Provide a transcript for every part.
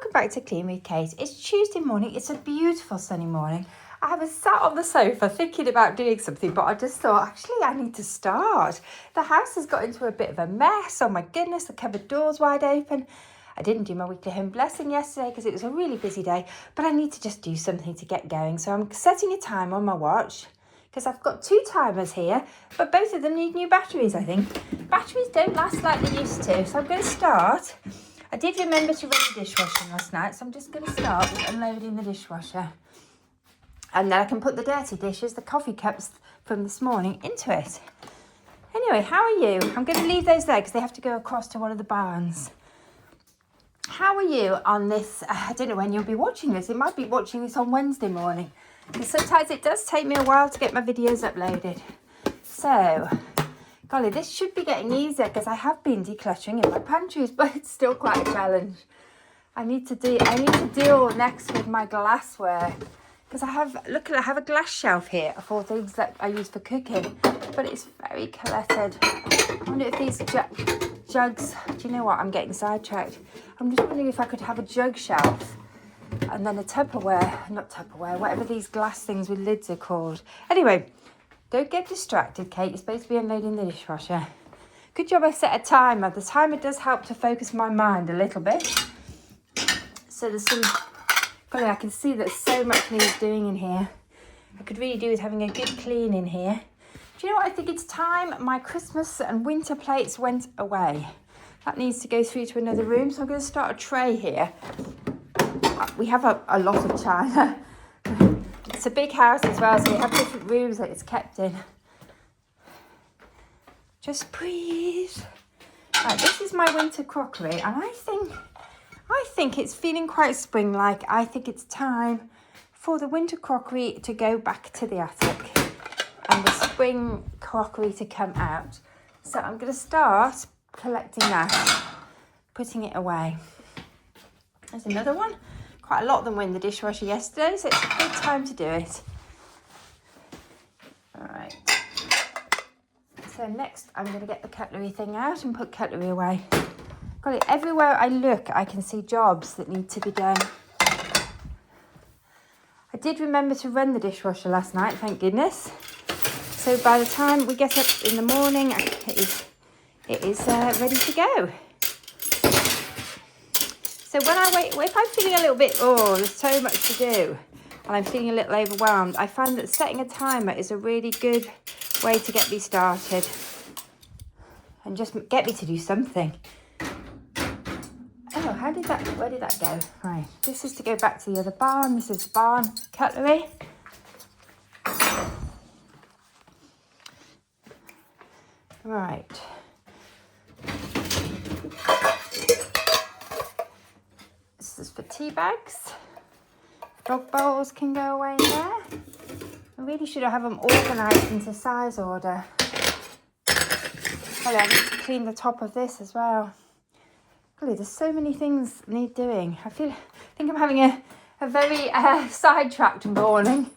welcome back to Clean with Kate. It's Tuesday morning. It's a beautiful sunny morning. I was sat on the sofa thinking about doing something, but I just thought, actually, I need to start. The house has got into a bit of a mess. Oh my goodness, the cupboard door's wide open. I didn't do my weekly home blessing yesterday because it was a really busy day, but I need to just do something to get going. So I'm setting a time on my watch because I've got 2 timers here, but both of them need new batteries, I think. Batteries don't last like they used to, so I'm going to start. I did remember to run the dishwasher last night, so I'm just going to start with unloading the dishwasher. And then I can put the dirty dishes, the coffee cups from this morning, into it. Anyway, how are you? I'm going to leave those there because they have to go across to one of the barns. How are you on this? I don't know when you'll be watching this. It might be watching this on Wednesday morning. Because sometimes it does take me a while to get my videos uploaded. So, golly, this should be getting easier because I have been decluttering in my pantries, but it's still quite a challenge. I need to deal next with my glassware because I have a glass shelf here of all things that I use for cooking, but it's very cluttered. I wonder if these jugs, do you know what? I'm getting sidetracked. I'm just wondering if I could have a jug shelf and then a not Tupperware, whatever these glass things with lids are called. Anyway, don't get distracted, Kate. You're supposed to be unloading the dishwasher. Good job I set a timer. The timer does help to focus my mind a little bit. So there's some, golly, I can see that so much needs doing in here. I could really do with having a good clean in here. Do you know what? I think it's time my Christmas and winter plates went away. That needs to go through to another room. So I'm going to start a tray here. We have a lot of china. It's a big house as well, so we have different rooms that it's kept in. Just breathe. Right, this is my winter crockery, and I think it's feeling quite spring-like. I think it's time for the winter crockery to go back to the attic and the spring crockery to come out. So I'm going to start collecting that, putting it away. There's another one. Quite a lot of them were in the dishwasher yesterday, so it's a good time to do it. All right. So next, I'm going to get the cutlery thing out and put cutlery away. Got it. Everywhere I look, I can see jobs that need to be done. I did remember to run the dishwasher last night, thank goodness. So by the time we get up in the morning, it is ready to go. So if I'm feeling a little bit, there's so much to do, and I'm feeling a little overwhelmed, I find that setting a timer is a really good way to get me started and just get me to do something. Oh, where did that go? Right, this is to go back to the other barn. This is the barn cutlery. Right. This is for tea bags. Dog bowls can go away in there. I really should have them organised into size order. Probably I need to clean the top of this as well. Golly, there's so many things need doing. I think I'm having a very sidetracked morning.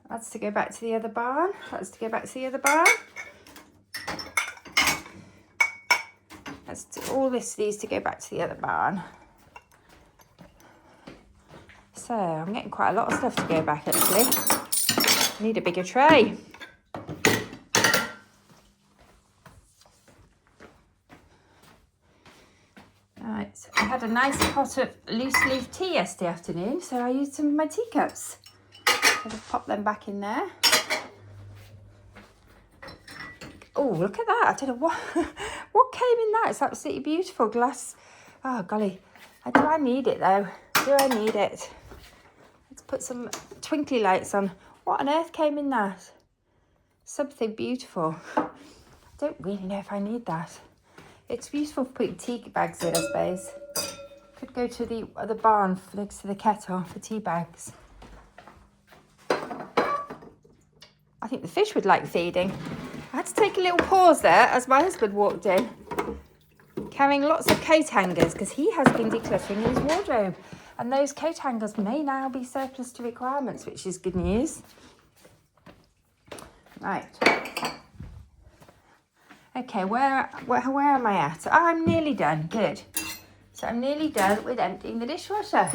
That's to go back to the other barn. That's to go back to the other barn. All this needs to go back to the other barn. So I'm getting quite a lot of stuff to go back actually. I need a bigger tray. Right, so I had a nice pot of loose leaf tea yesterday afternoon, so I used some of my teacups. I'll just pop them back in there. Oh, look at that. I don't know what came in that. It's absolutely beautiful glass. Oh, golly. Do I need it, though? Do I need it? Let's put some twinkly lights on. What on earth came in that? Something beautiful. I don't really know if I need that. It's useful for putting tea bags in, I suppose. Could go to the other barn next to the kettle for tea bags. I think the fish would like feeding. I had to take a little pause there as my husband walked in, carrying lots of coat hangers because he has been decluttering his wardrobe. And those coat hangers may now be surplus to requirements, which is good news. Right. Okay, where am I at? Oh, I'm nearly done. Good. So I'm nearly done with emptying the dishwasher.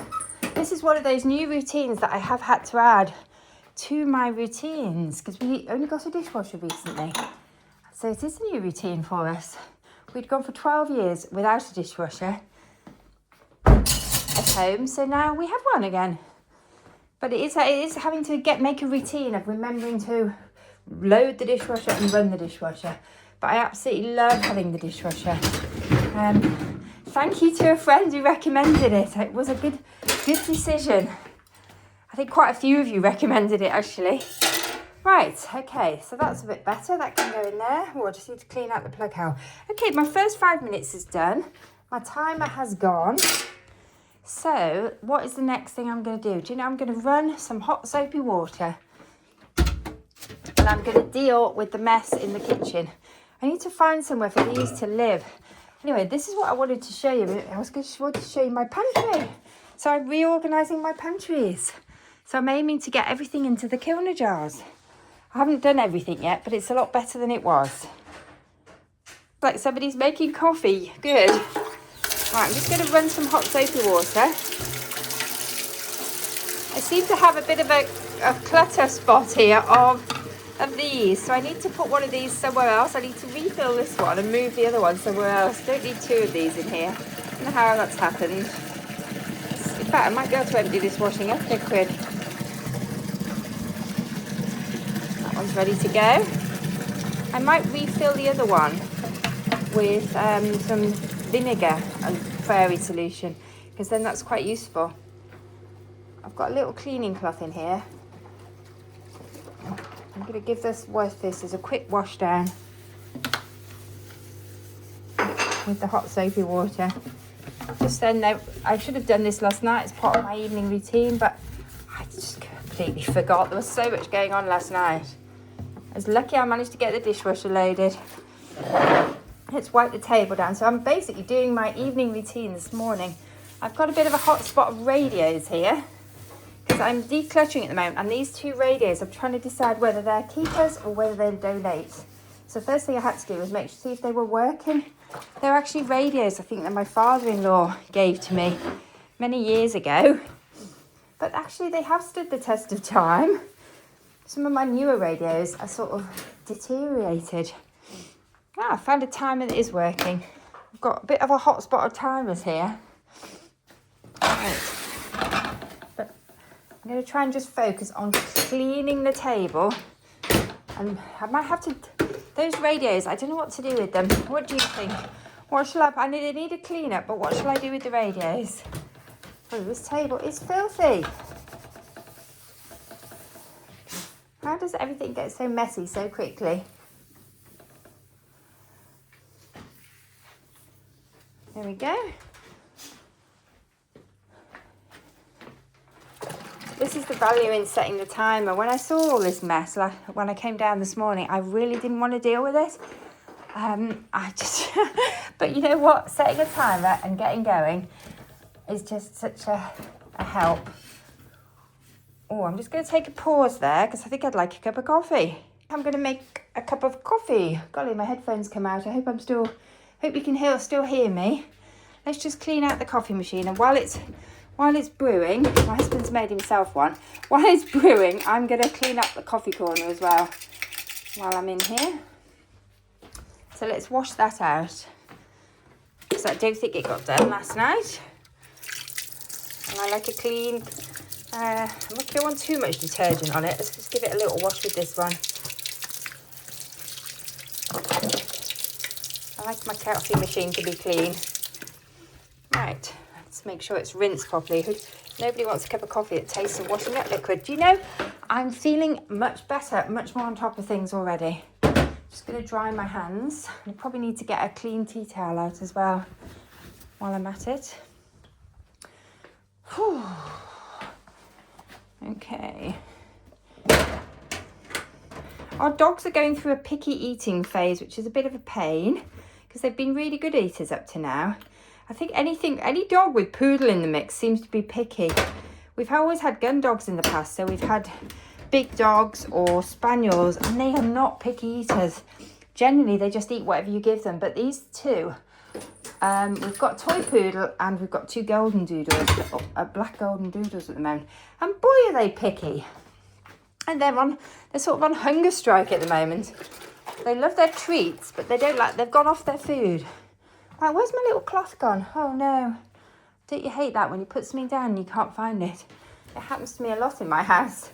This is one of those new routines that I have had to add to my routines because we only got a dishwasher recently. So it is a new routine for us. We'd gone for 12 years without a dishwasher at home, so now we have one again. But it is having to make a routine of remembering to load the dishwasher and run the dishwasher. But I absolutely love having the dishwasher. Thank you to a friend who recommended it. It was a good decision. I think quite a few of you recommended it actually. Right, okay, so that's a bit better. That can go in there. Oh, I just need to clean out the plug hole. Okay, my first 5 minutes is done. My timer has gone. So what is the next thing I'm going to do? Do you know, I'm going to run some hot soapy water. And I'm going to deal with the mess in the kitchen. I need to find somewhere for these to live. Anyway, this is what I wanted to show you. I was going to show you my pantry. So I'm reorganising my pantries. So I'm aiming to get everything into the Kilner jars. I haven't done everything yet, but it's a lot better than it was. Like somebody's making coffee. Good. Right, I'm just going to run some hot soapy water. I seem to have a bit of a clutter spot here of these. So I need to put one of these somewhere else. I need to refill this one and move the other one somewhere else. Don't need 2 of these in here. I don't know how that's happened. In fact, I might be able to empty this washing up liquid. That one's ready to go. I might refill the other one with some vinegar and fairy solution, because then that's quite useful. I've got a little cleaning cloth in here. I'm going to give this as a quick wash down with the hot soapy water. Just then, I should have done this last night as part of my evening routine, but I just completely forgot. There was so much going on last night. I was lucky I managed to get the dishwasher loaded. Let's wipe the table down. So I'm basically doing my evening routine this morning. I've got a bit of a hot spot of radios here because I'm decluttering at the moment, and these 2 radios, I'm trying to decide whether they're keepers or whether they'll donate. So first thing I had to do was see if they were working. They're actually radios, I think, that my father-in-law gave to me many years ago. But actually they have stood the test of time. Some of my newer radios are sort of deteriorated. Ah, I found a timer that is working. I've got a bit of a hot spot of timers here. Right. But I'm going to try and just focus on cleaning the table. And I might have to... Those radios, I don't know what to do with them. What do you think? What shall I need a clean up, but what shall I do with the radios? Oh, this table is filthy. How does everything get so messy so quickly? There we go. This is the value in setting the timer. When I saw all this mess, when I came down this morning, I really didn't want to deal with it. But you know what? Setting a timer and getting going is just such a help. Oh, I'm just going to take a pause there because I think I'd like a cup of coffee. I'm going to make a cup of coffee. Golly, my headphones come out. I hope you can still hear me. Let's just clean out the coffee machine, and while it's brewing, my husband's made himself one. While it's brewing, I'm going to clean up the coffee corner as well while I'm in here. So let's wash that out, because I don't think it got done last night. And I like a clean, I don't want too much detergent on it. Let's just give it a little wash with this one. I like my coffee machine to be clean. Right, let's make sure it's rinsed properly. Nobody wants a cup of coffee that tastes of washing up liquid. Do you know, I'm feeling much better, much more on top of things already. Just going to dry my hands. I probably need to get a clean tea towel out as well while I'm at it. Whew. Okay. Our dogs are going through a picky eating phase, which is a bit of a pain because they've been really good eaters up to now. I think any dog with poodle in the mix seems to be picky. We've always had gun dogs in the past, so we've had big dogs or spaniels, and they are not picky eaters. generally they just eat whatever you give them. But these two, we've got toy poodle and we've got two golden doodles, black golden doodles at the moment. And boy, are they picky. And they're sort of on hunger strike at the moment. They love their treats, but they've gone off their food. Right, where's my little cloth gone? Oh no. Don't you hate that when you put something down and you can't find it? It happens to me a lot in my house.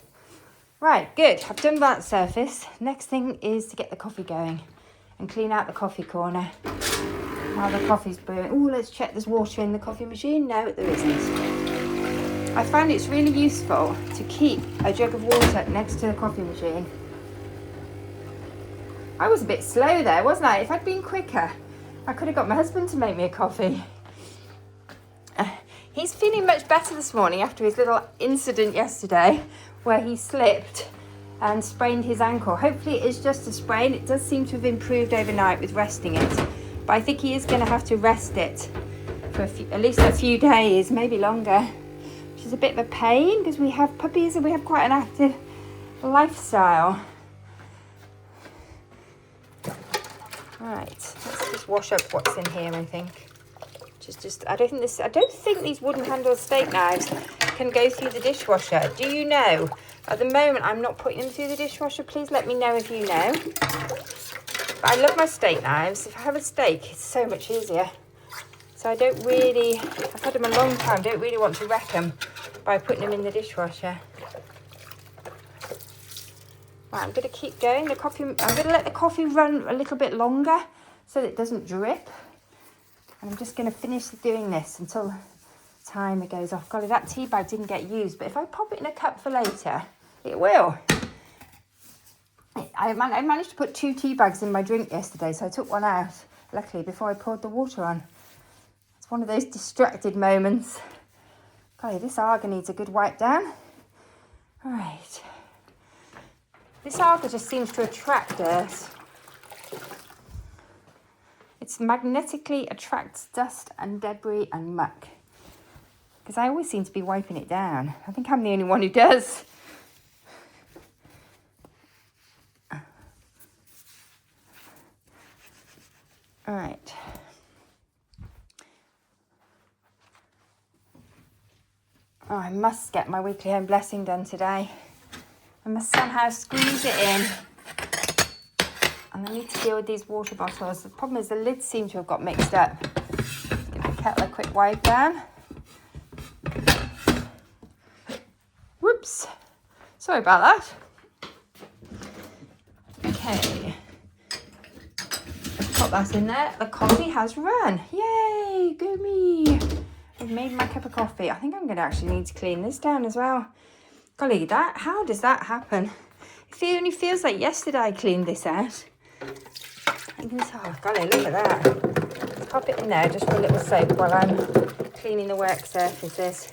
Right, good. I've done that surface. Next thing is to get the coffee going and clean out the coffee corner while the coffee's brewing. Oh, let's check there's water in the coffee machine. No, there isn't. I find it's really useful to keep a jug of water next to the coffee machine. I was a bit slow there, wasn't I? If I'd been quicker, I could have got my husband to make me a coffee. He's feeling much better this morning after his little incident yesterday where he slipped and sprained his ankle. Hopefully it is just a sprain. It does seem to have improved overnight with resting it. But I think he is going to have to rest it for at least a few days, maybe longer. Which is a bit of a pain because we have puppies and we have quite an active lifestyle. Right, let's just wash up what's in here, I think. I don't think these wooden handled steak knives can go through the dishwasher. Do you know? At the moment, I'm not putting them through the dishwasher. Please let me know if you know. But I love my steak knives. If I have a steak, it's so much easier. So I've had them a long time. Don't really want to wreck them by putting them in the dishwasher. Right, I'm going to keep going. I'm going to let the coffee run a little bit longer so that it doesn't drip. And I'm just going to finish doing this until the timer goes off. Golly, that tea bag didn't get used, but if I pop it in a cup for later, it will. I managed to put 2 tea bags in my drink yesterday, so I took one out, luckily, before I poured the water on. It's one of those distracted moments. Golly, this Arga needs a good wipe down. All right. This Arga just seems to attract dirt. It magnetically attracts dust and debris and muck. Because I always seem to be wiping it down. I think I'm the only one who does. All right. Oh, I must get my weekly home blessing done today. I must somehow squeeze it in. And I need to deal with these water bottles. The problem is the lids seem to have got mixed up. Give the kettle a quick wipe down. Whoops. Sorry about that. Okay. Pop that in there. The coffee has run. Yay, go me. I've made my cup of coffee. I think I'm going to actually need to clean this down as well. Golly, how does that happen? It only feels like yesterday I cleaned this out. Oh, golly, look at that. Pop it in there just for a little soak while I'm cleaning the work surfaces.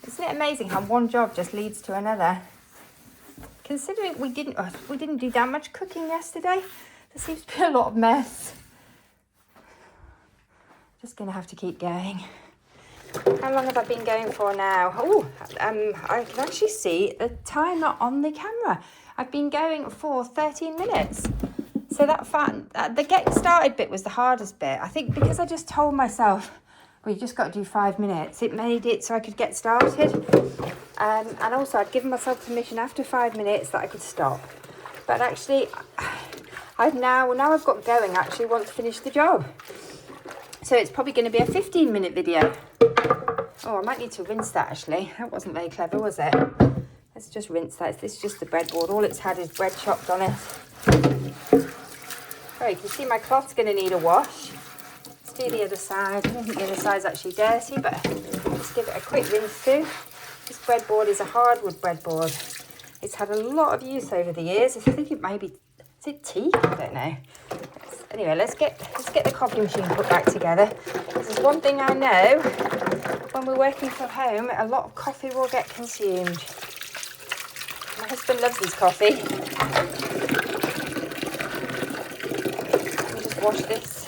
Isn't it amazing how one job just leads to another? Considering we didn't do that much cooking yesterday, there seems to be a lot of mess. Just going to have to keep going. How long have I been going for now? Oh, I can actually see the timer on the camera. I've been going for 13 minutes. So the getting started bit was the hardest bit. I think because I just told myself, well, you just got to do 5 minutes. It made it so I could get started. And also I'd given myself permission after 5 minutes that I could stop. But actually, now I've got going, I actually want to finish the job. So it's probably going to be a 15-minute video. Oh, I might need to rinse that, actually. That wasn't very clever, was it? Let's just rinse that. This is just the breadboard. All it's had is bread chopped on it. Oh, you can see my cloth's going to need a wash. Let's do the other side. I don't think the other side's actually dirty, but let's give it a quick rinse through. This breadboard is a hardwood breadboard. It's had a lot of use over the years. I think it may be... Is it teak? I don't know. Anyway, let's get the coffee machine put back together. This is one thing I know. When we're working from home, a lot of coffee will get consumed. My husband loves his coffee. Let me just wash this.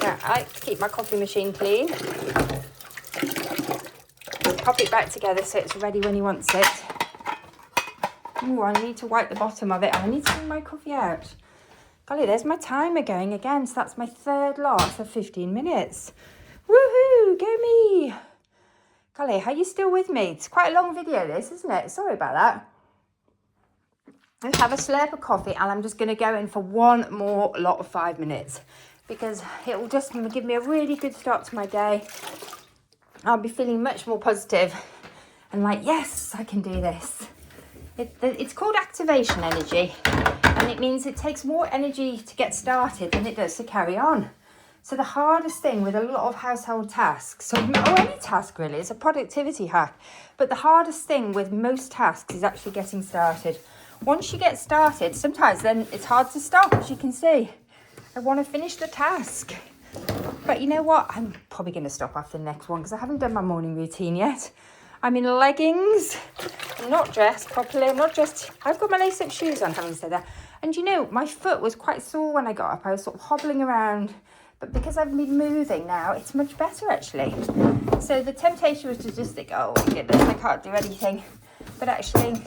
I like to keep my coffee machine clean. Pop it back together so it's ready when he wants it. Oh, I need to wipe the bottom of it. I need to bring my coffee out. Golly, there's my timer going again. So that's my third lot of 15 minutes. Woohoo, go me. Golly, are you still with me? It's quite a long video this, isn't it? Sorry about that. Let's have a slurp of coffee and I'm just going to go in for one more lot of 5 minutes because it will just give me a really good start to my day. I'll be feeling much more positive and like, yes, I can do this. It's called activation energy, and it means it takes more energy to get started than it does to carry on. So the hardest thing with a lot of household tasks, or any task really, it's a productivity hack, but the hardest thing with most tasks is actually getting started. Once you get started, sometimes then it's hard to stop, as you can see. I want to finish the task. But you know what? I'm probably going to stop after the next one because I haven't done my morning routine yet. I'm in leggings. I'm not dressed properly. I've got my lace-up shoes on, having said that. And you know, my foot was quite sore when I got up. I was sort of hobbling around. But because I've been moving now, it's much better actually. So the temptation was to just think, oh my goodness, I can't do anything. But actually,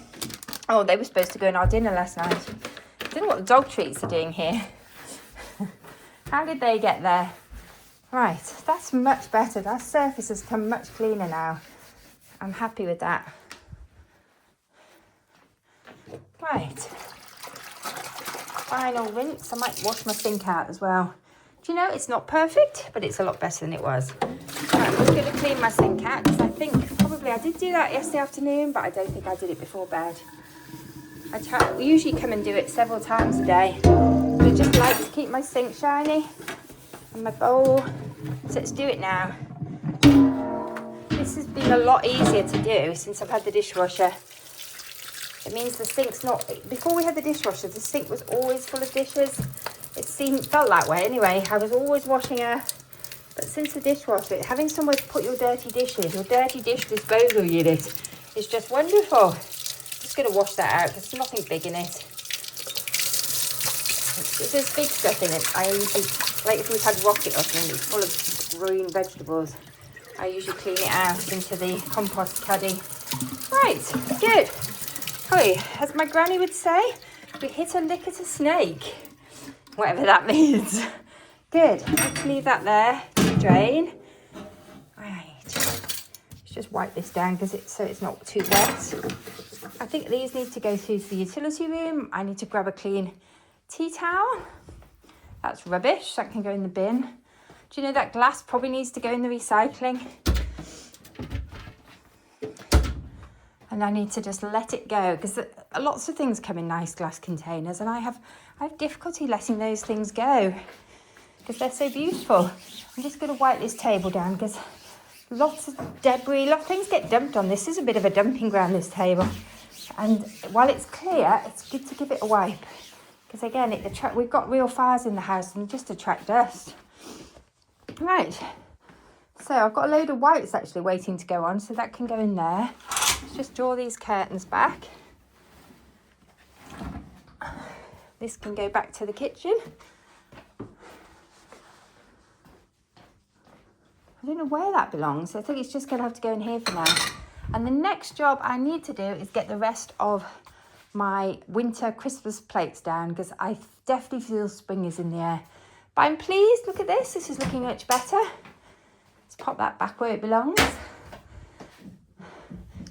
oh, they were supposed to go in our dinner last night. I don't know what the dog treats are doing here. How did they get there? Right, that's much better. That surface has come much cleaner now. I'm happy with that. Right. Final rinse. I might wash my sink out as well. Do you know, it's not perfect, but it's a lot better than it was. Right, I'm just going to clean my sink out because I think probably I did do that yesterday afternoon, but I don't think I did it before bed. We usually come and do it several times a day. But I just like to keep my sink shiny and my bowl. So let's do it now. This has been a lot easier to do since I've had the dishwasher. It means the sink's not... Before we had the dishwasher, the sink was always full of dishes. Felt that way anyway. I was always washing her. But since the dishwasher, having somewhere to put your dirty dishes, your dirty dish disposal unit, is just wonderful. Just going to wash that out. There's nothing big in it. There's big stuff in it. I usually, like if we've had rocket or something, it's full of green vegetables. I usually clean it out into the compost caddy. Right, good. Hey, as my granny would say, we hit a lick at a snake. Whatever that means. Good. Let's leave that there to drain. Right. Let's just wipe this down so it's not too wet. I think these need to go through to the utility room. I need to grab a clean tea towel. That's rubbish. That can go in the bin. Do you know that glass probably needs to go in the recycling? And I need to just let it go because lots of things come in nice glass containers and I have difficulty letting those things go because they're so beautiful. I'm just going to wipe this table down because lots of debris, lots of things get dumped on. This is a bit of a dumping ground, this table. And while it's clear, it's good to give it a wipe because again, we've got real fires in the house and just attract dust. Right, so I've got a load of whites actually waiting to go on, so that can go in there. Let's just draw these curtains back. This can go back to the kitchen. I don't know where that belongs. I think it's just going to have to go in here for now. And the next job I need to do is get the rest of my winter Christmas plates down because I definitely feel spring is in the air. But I'm pleased. Look at this. This is looking much better. Let's pop that back where it belongs.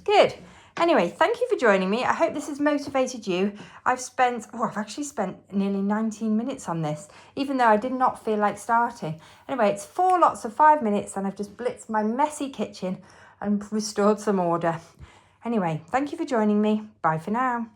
Good. Anyway, thank you for joining me. I hope this has motivated you. I've actually spent nearly 19 minutes on this, even though I did not feel like starting. Anyway, it's 4 lots of 5 minutes and I've just blitzed my messy kitchen and restored some order. Anyway, thank you for joining me. Bye for now.